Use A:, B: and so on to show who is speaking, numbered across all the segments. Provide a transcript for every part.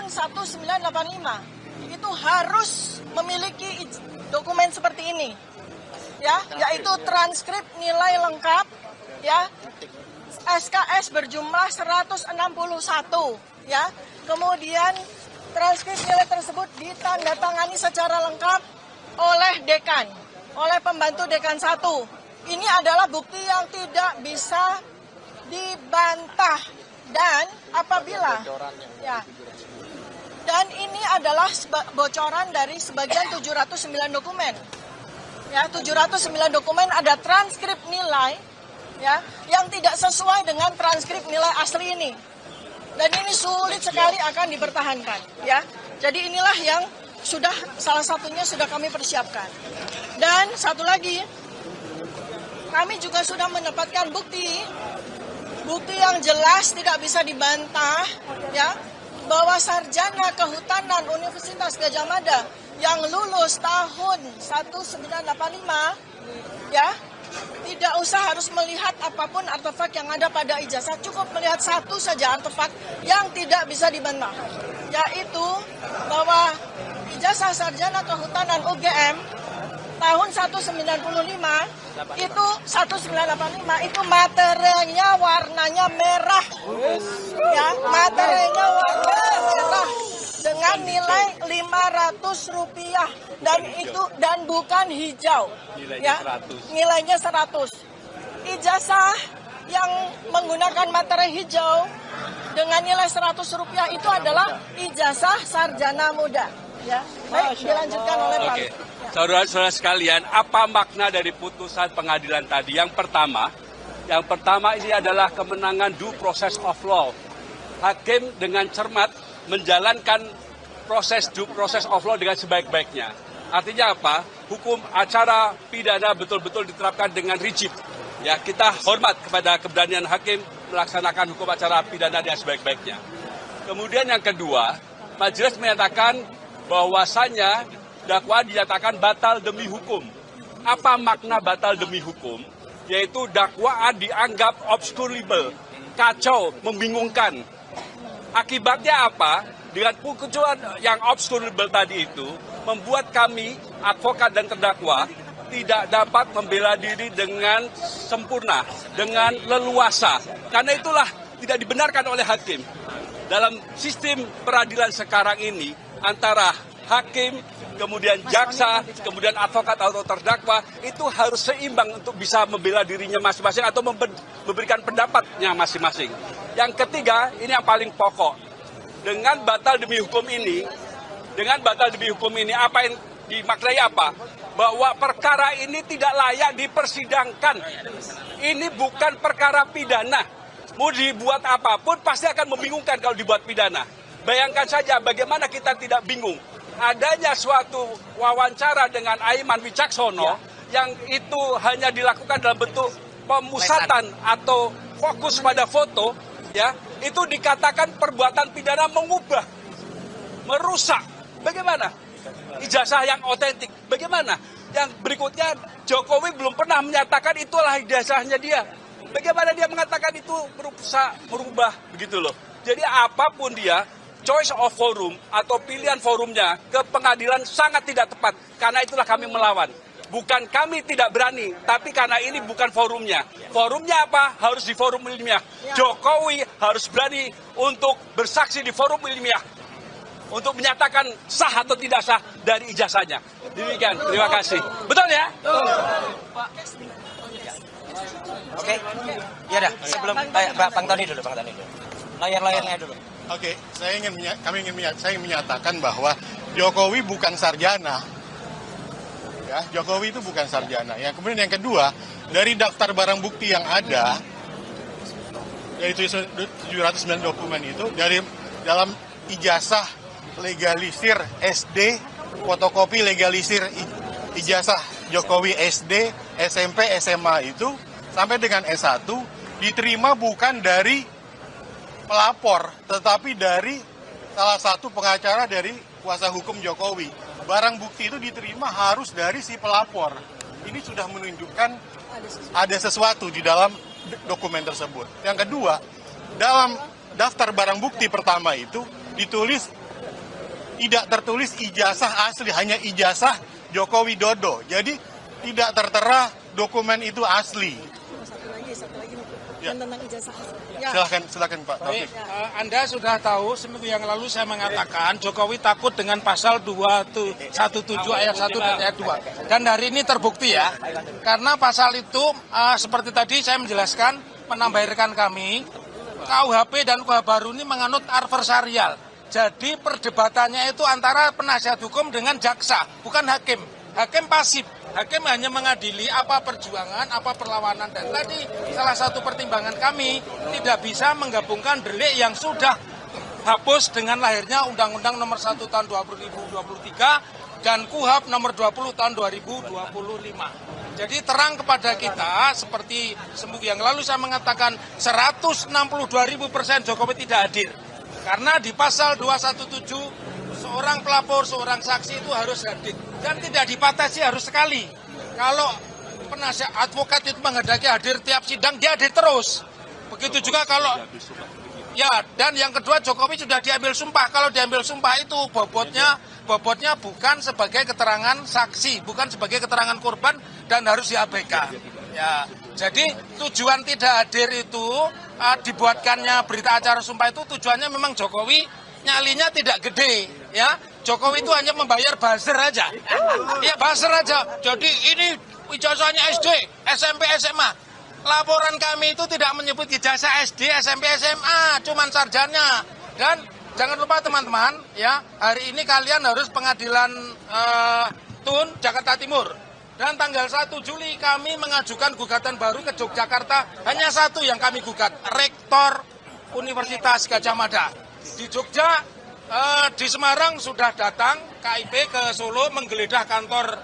A: tahun 1985 itu harus memiliki dokumen seperti ini, ya, yaitu transkrip nilai lengkap, ya, SKS berjumlah 161, ya, kemudian transkrip nilai tersebut ditandatangani secara lengkap oleh dekan, oleh pembantu dekan 1. Ini adalah bukti yang tidak bisa dibantah dan apabila ya, dan ini adalah bocoran dari sebagian 709 dokumen. Ya, 709 dokumen ada transkrip nilai, ya, yang tidak sesuai dengan transkrip nilai asli ini. Dan ini sulit sekali akan dipertahankan, ya. Jadi inilah yang salah satunya sudah kami persiapkan. Dan satu lagi, kami juga sudah mendapatkan bukti yang jelas tidak bisa dibantah, ya, bahwa sarjana kehutanan Universitas Gadjah Mada yang lulus tahun 1985, ya, tidak usah harus melihat apapun artefak yang ada pada ijazah, cukup melihat satu saja artefak yang tidak bisa dibantah, yaitu bahwa ijazah sarjana kehutanan UGM tahun 1985 itu 1985 itu materinya warnanya merah, ya, materinya warna merah dengan nilai Rp500 dan bukan hijau, ya, nilainya 100. Ijazah yang menggunakan materi hijau dengan nilai Rp100 itu adalah ijazah sarjana muda, ya. Baik, dilanjutkan oleh Pak.
B: Oke. Saudara-saudara sekalian, apa makna dari putusan pengadilan tadi? Yang pertama ini adalah kemenangan due process of law. Hakim dengan cermat menjalankan proses due process of law dengan sebaik-baiknya. Artinya apa? Hukum acara pidana betul-betul diterapkan dengan rigid. Ya, kita hormat kepada keberanian hakim melaksanakan hukum acara pidana dengan sebaik-baiknya. Kemudian yang kedua, majelis menyatakan bahwasannya dakwaan dinyatakan batal demi hukum. Apa makna batal demi hukum? Yaitu dakwaan dianggap obscurable, kacau, membingungkan. Akibatnya apa? Dengan putusan yang obscurable tadi itu, membuat kami, advokat dan terdakwa, tidak dapat membela diri dengan sempurna, dengan leluasa. Karena itulah tidak dibenarkan oleh hakim. Dalam sistem peradilan sekarang ini, antara hakim, kemudian jaksa, kemudian advokat atau terdakwa, itu harus seimbang untuk bisa membela dirinya masing-masing atau memberikan pendapatnya masing-masing. Yang ketiga, ini yang paling pokok. Dengan batal demi hukum ini, apa yang dimaknai apa? Bahwa perkara ini tidak layak dipersidangkan. Ini bukan perkara pidana. Mau dibuat apapun pasti akan membingungkan kalau dibuat pidana. Bayangkan saja bagaimana kita tidak bingung. Adanya suatu wawancara dengan Aiman Wicaksono yang itu hanya dilakukan dalam bentuk pemusatan atau fokus pada foto, ya, itu dikatakan perbuatan pidana mengubah, merusak. Bagaimana? Ijazah yang otentik. Bagaimana? Yang berikutnya, Jokowi belum pernah menyatakan itulah ijazahnya dia. Bagaimana dia mengatakan itu merubah begitu loh. Jadi apapun dia, choice of forum atau pilihan forumnya ke pengadilan sangat tidak tepat. Karena itulah kami melawan. Bukan kami tidak berani, tapi karena ini bukan forumnya. Forumnya apa? Harus di forum ilmiah. Jokowi harus berani untuk bersaksi di forum ilmiah. Untuk menyatakan sah atau tidak sah dari ijazahnya. Demikian, terima kasih. Betul ya?
C: Oke, ya dah. Sebelum Bang Tony dulu, Layar-layarnya dulu.
D: Oke, saya ingin menyatakan bahwa Jokowi bukan sarjana. Ya, Jokowi itu bukan sarjana. Kemudian yang kedua, dari daftar barang bukti yang ada, yaitu 709 dokumen itu, dari dalam ijazah legalisir SD, fotokopi legalisir ijazah Jokowi SD, SMP, SMA itu, sampai dengan S1, diterima bukan dari pelapor, tetapi dari salah satu pengacara dari kuasa hukum Jokowi. Barang bukti itu diterima harus dari si pelapor. Ini sudah menunjukkan ada sesuatu di dalam dokumen tersebut. Yang kedua, dalam daftar barang bukti pertama itu ditulis tidak tertulis ijazah asli, hanya ijazah Joko Widodo. Jadi tidak tertera dokumen itu asli.
A: Satu lagi
D: Ya.
A: tentang ijazah. Ya.
D: Silakan Pak
E: Baik,
D: Taufik.
E: Anda sudah tahu seminggu yang lalu saya mengatakan Jokowi takut dengan pasal 217 ayat 1 dan ayat 2. Dan hari ini terbukti ya. Karena pasal itu seperti tadi saya menjelaskan, menambahkan kami, KUHP dan KUHP baru ini menganut adversarial. Jadi perdebatannya itu antara penasihat hukum dengan jaksa, bukan hakim. Hakim pasif. Hakim hanya mengadili apa perjuangan, apa perlawanan. Dan tadi salah satu pertimbangan kami tidak bisa menggabungkan delik yang sudah hapus dengan lahirnya Undang-Undang Nomor 1 Tahun 2023 dan KUHP Nomor 20 Tahun 2025. Jadi terang kepada kita, seperti seminggu yang lalu saya mengatakan 162.000% Jokowi tidak hadir. Karena di pasal 217 seorang pelapor, seorang saksi itu harus hadir. Dan tidak dibatasi harus sekali. Kalau penasihat advokat itu menghendaki hadir tiap sidang, dia hadir terus. Begitu juga kalau... Ya, dan yang kedua Jokowi sudah diambil sumpah. Kalau diambil sumpah itu bobotnya bukan sebagai keterangan saksi, bukan sebagai keterangan korban dan harus diabaikan. Ya, jadi tujuan tidak hadir itu dibuatkannya berita acara sumpah itu tujuannya memang Jokowi nyalinya tidak gede, ya. Jokowi itu hanya membayar buzzer aja. Ya, buzzer aja. Jadi ini ijazahnya SD, SMP, SMA. Laporan kami itu tidak menyebut ijazah SD, SMP, SMA, cuman sarjana. Dan jangan lupa teman-teman, ya, hari ini kalian harus pengadilan TUN Jakarta Timur. Dan tanggal 1 Juli kami mengajukan gugatan baru ke Yogyakarta. Hanya satu yang kami gugat, Rektor Universitas Gadjah Mada. Di Jogja, di Semarang sudah datang KIP ke Solo menggeledah kantor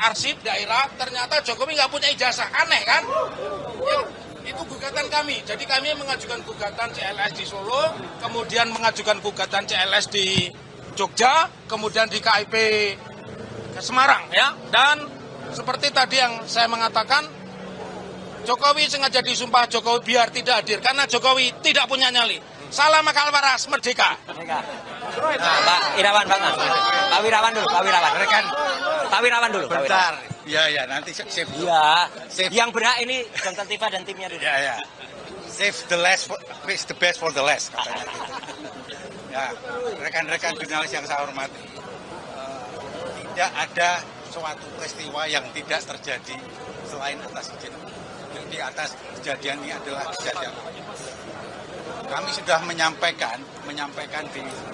E: arsip daerah, ternyata Jokowi nggak punya ijazah. Aneh kan? Ya, itu gugatan kami. Jadi kami mengajukan gugatan CLS di Solo, kemudian mengajukan gugatan CLS di Jogja, kemudian di KIP ke Semarang, ya. Dan seperti tadi yang saya mengatakan, Jokowi sengaja disumpah Jokowi biar tidak hadir karena Jokowi tidak punya nyali. Salam akal waras, merdeka.
C: Nah, Pak Irawan, Pak Wirawan dulu. Pak Wirawan dulu.
F: Bentar, ya nanti save dulu.
C: Iya,
F: Save.
C: yang berhak ini Dr. Tifa dan timnya dulu.
F: Ya. Save the last, fix the best for the last. Katanya. Ya, rekan-rekan jurnalis yang saya hormati, tidak ada suatu peristiwa yang tidak terjadi selain atas izin. Di atas kejadian ini adalah kejadian. Kami sudah menyampaikan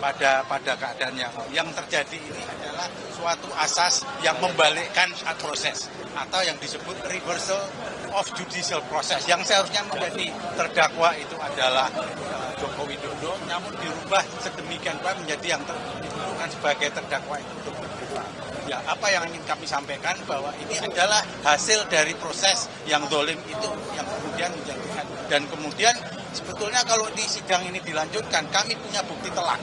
F: pada keadaan yang terjadi ini adalah suatu asas yang membalikkan proses atau yang disebut reversal of judicial process, yang seharusnya menjadi terdakwa itu adalah Joko Widodo, namun dirubah sedemikian rupa menjadi yang ditentukan sebagai terdakwa itu Joko Widodo. Ya, apa yang ingin kami sampaikan bahwa ini adalah hasil dari proses yang zalim itu yang kemudian menjadikan, dan kemudian sebetulnya kalau di sidang ini dilanjutkan, kami punya bukti telak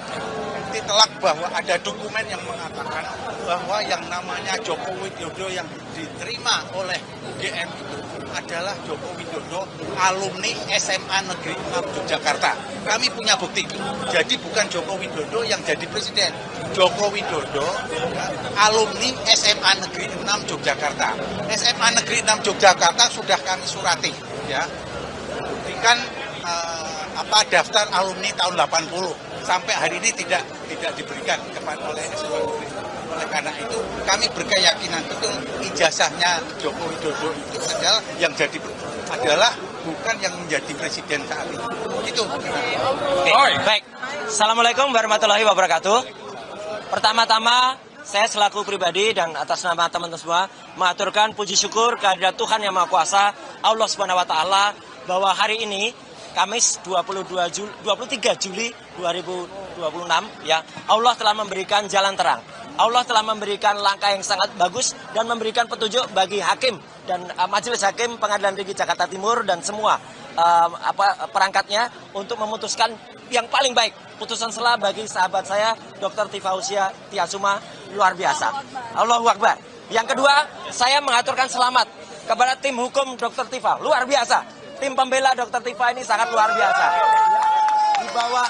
F: bahwa ada dokumen yang mengatakan bahwa yang namanya Joko Widodo yang diterima oleh UGM itu adalah Joko Widodo alumni SMA Negeri 6 Yogyakarta. Kami punya bukti itu. Jadi bukan Joko Widodo yang jadi presiden. Joko Widodo alumni SMA Negeri 6 Yogyakarta. SMA Negeri 6 Yogyakarta sudah kami surati, ya. Berikan daftar alumni tahun 80 sampai hari ini tidak diberikan kepada oleh SMA Negeri. Oleh karena itu kami berkeyakinan betul ijazahnya Joko Widodo itu adalah yang jadi bukan yang menjadi presiden saat ini. Itu.
C: Baik. Assalamualaikum warahmatullahi wabarakatuh. Pertama-tama saya selaku pribadi dan atas nama teman-teman semua mengaturkan puji syukur kehadirat Tuhan Yang Maha Kuasa, Allah Subhanahu wa taala, bahwa hari ini Kamis 23 Juli 2026, ya, Allah telah memberikan jalan terang. Allah telah memberikan langkah yang sangat bagus dan memberikan petunjuk bagi hakim dan majelis hakim Pengadilan Tinggi Jakarta Timur dan semua perangkatnya untuk memutuskan yang paling baik. Putusan sela bagi sahabat saya Dr. Tifa Husya Tiasuma luar biasa. Allahu Akbar. Yang kedua, saya mengaturkan selamat kepada tim hukum Dr. Tifa, luar biasa. Tim pembela Dr. Tifa ini sangat luar biasa. Di bawah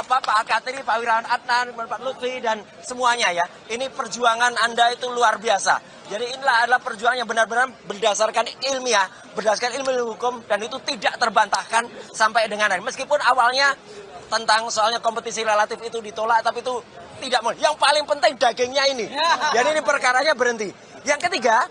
C: Pak Al-Katiri, Pak Wirawan Adnan, Pak Lutfi dan semuanya ya. Ini perjuangan Anda itu luar biasa. Jadi inilah adalah perjuangan yang benar-benar berdasarkan ilmiah, berdasarkan ilmu hukum dan itu tidak terbantahkan sampai dengan hari. Meskipun awalnya tentang soalnya kompetisi relatif itu ditolak, tapi itu tidak mau. Yang paling penting dagingnya ini. Jadi ini perkaranya berhenti. Yang ketiga,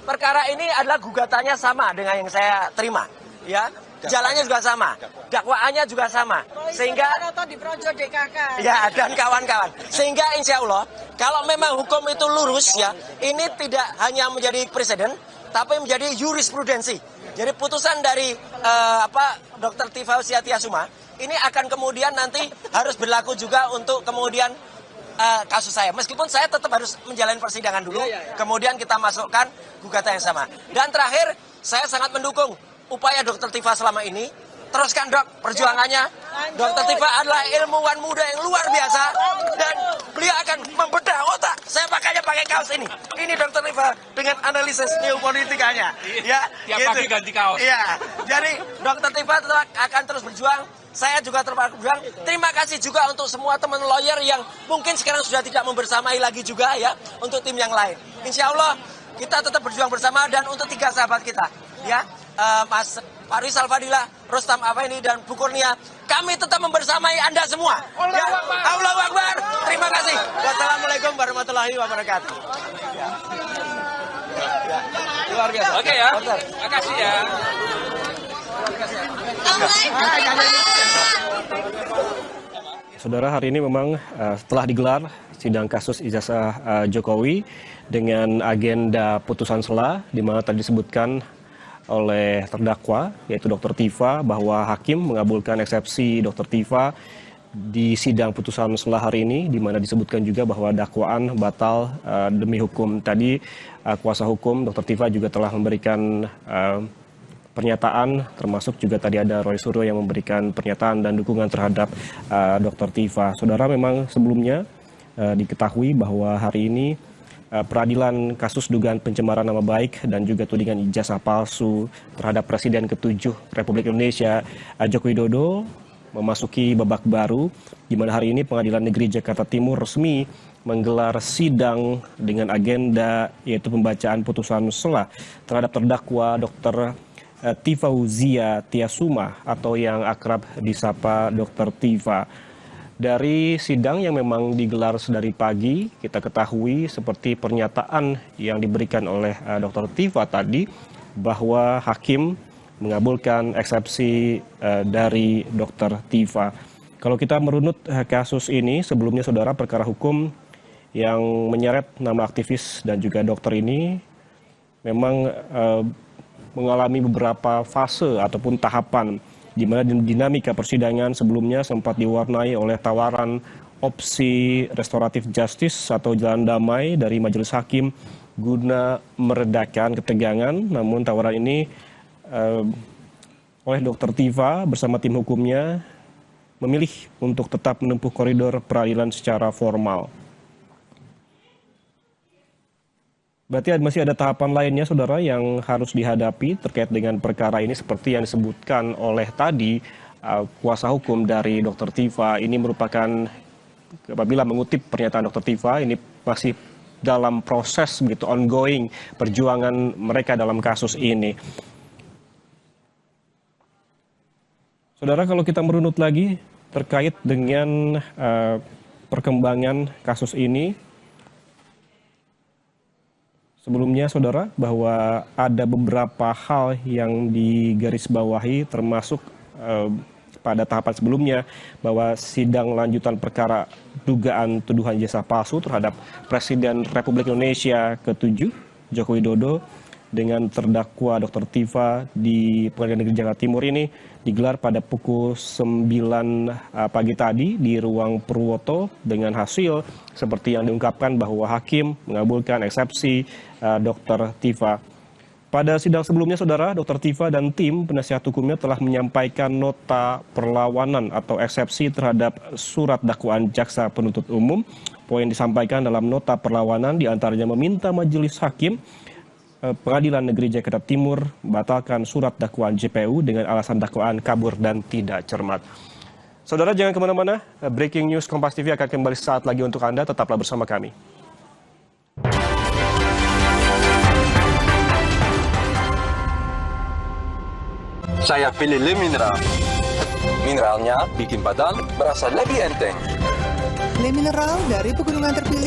C: perkara ini adalah gugatannya sama dengan yang saya terima, ya. Jalannya juga sama, dakwaannya juga sama, sehingga
A: di Projo DKK.
C: ya dan kawan-kawan. Sehingga insya Allah kalau memang hukum itu lurus ya, ini tidak hanya menjadi presiden, tapi menjadi jurisprudensi. Jadi putusan dari Dr. Tifa Tiasuma ini akan kemudian nanti harus berlaku juga untuk kemudian kasus saya. Meskipun saya tetap harus menjalani persidangan dulu, kemudian kita masukkan gugatan yang sama. Dan terakhir, saya sangat mendukung upaya Dr. Tifa selama ini. Teruskan dok perjuangannya. Dr. Tifa adalah ilmuwan muda yang luar biasa dan beliau akan membedah otak. Saya makanya pakai kaos ini. Ini Dr. Tifa dengan analisis neopolitikanya. Ya,
B: tiap
C: gitu.
B: pagi ganti kaos.
C: Iya. Jadi Dr. Tifa akan terus berjuang. Saya juga terus berjuang. Terima kasih juga untuk semua teman lawyer yang mungkin sekarang sudah tidak membersamai lagi juga ya untuk tim yang lain. Insya Allah kita tetap berjuang bersama dan untuk 3 sahabat kita ya. Mas Faris Al-Fadilah, Rustam Afendi dan Bu Kurnia, kami tetap membersamai Anda semua. Ya. Allahu Akbar. Terima kasih. Wassalamualaikum warahmatullahi wabarakatuh. Ya. Ya. Luar biasa.
B: Oke ya. Terima kasih ya.
G: Saudara, hari ini memang setelah digelar sidang kasus ijazah Jokowi dengan agenda putusan sela, di mana tadi disebutkan oleh terdakwa, yaitu Dr. Tifa, bahwa hakim mengabulkan eksepsi Dr. Tifa di sidang putusan sela hari ini, di mana disebutkan juga bahwa dakwaan batal demi hukum. Tadi kuasa hukum Dr. Tifa juga telah memberikan pernyataan, termasuk juga tadi ada Roy Suryo yang memberikan pernyataan dan dukungan terhadap Dr. Tifa. Saudara, memang sebelumnya diketahui bahwa hari ini peradilan kasus dugaan pencemaran nama baik dan juga tudingan ijazah palsu terhadap Presiden ke-7 Republik Indonesia Joko Widodo memasuki babak baru, di mana hari ini Pengadilan Negeri Jakarta Timur resmi menggelar sidang dengan agenda yaitu pembacaan putusan sela terhadap terdakwa Dr. Tifa Tiasuma atau yang akrab disapa Dr. Tifa. Dari sidang yang memang digelar sedari pagi, kita ketahui seperti pernyataan yang diberikan oleh Dr. Tifa tadi, bahwa hakim mengabulkan eksepsi dari Dr. Tifa. Kalau kita merunut kasus ini, sebelumnya saudara, perkara hukum yang menyeret nama aktivis dan juga dokter ini memang mengalami beberapa fase ataupun tahapan, di mana dinamika persidangan sebelumnya sempat diwarnai oleh tawaran opsi restoratif justice atau jalan damai dari majelis hakim guna meredakan ketegangan. Namun tawaran ini oleh Dr. Tifa bersama tim hukumnya memilih untuk tetap menempuh koridor peradilan secara formal. Berarti masih ada tahapan lainnya, saudara, yang harus dihadapi terkait dengan perkara ini seperti yang disebutkan oleh tadi kuasa hukum dari Dr. Tifa. Ini merupakan, apabila mengutip pernyataan Dr. Tifa, ini masih dalam proses begitu ongoing perjuangan mereka dalam kasus ini. Saudara, kalau kita merunut lagi terkait dengan perkembangan kasus ini, sebelumnya, saudara, bahwa ada beberapa hal yang digarisbawahi, termasuk pada tahapan sebelumnya, bahwa sidang lanjutan perkara dugaan tuduhan ijazah palsu terhadap Presiden Republik Indonesia ke-7, Joko Widodo, dengan terdakwa Dr. Tifa di Pengadilan Negeri Jakarta Timur ini digelar pada pukul 9 pagi tadi di ruang Purwoto, dengan hasil seperti yang diungkapkan bahwa hakim mengabulkan eksepsi Dr. Tifa. Pada sidang sebelumnya, saudara, Dr. Tifa dan tim penasihat hukumnya telah menyampaikan nota perlawanan atau eksepsi terhadap surat dakwaan jaksa penuntut umum. Poin disampaikan dalam nota perlawanan diantaranya meminta majelis hakim Pengadilan Negeri Jakarta Timur membatalkan surat dakwaan JPU dengan alasan dakwaan kabur dan tidak cermat. Saudara jangan kemana-mana, Breaking News Kompas TV akan kembali saat lagi untuk Anda, tetaplah bersama kami.
H: Saya pilih Le Mineral. Mineralnya bikin badan berasa lebih enteng.
I: Le Mineral dari pegunungan terpilih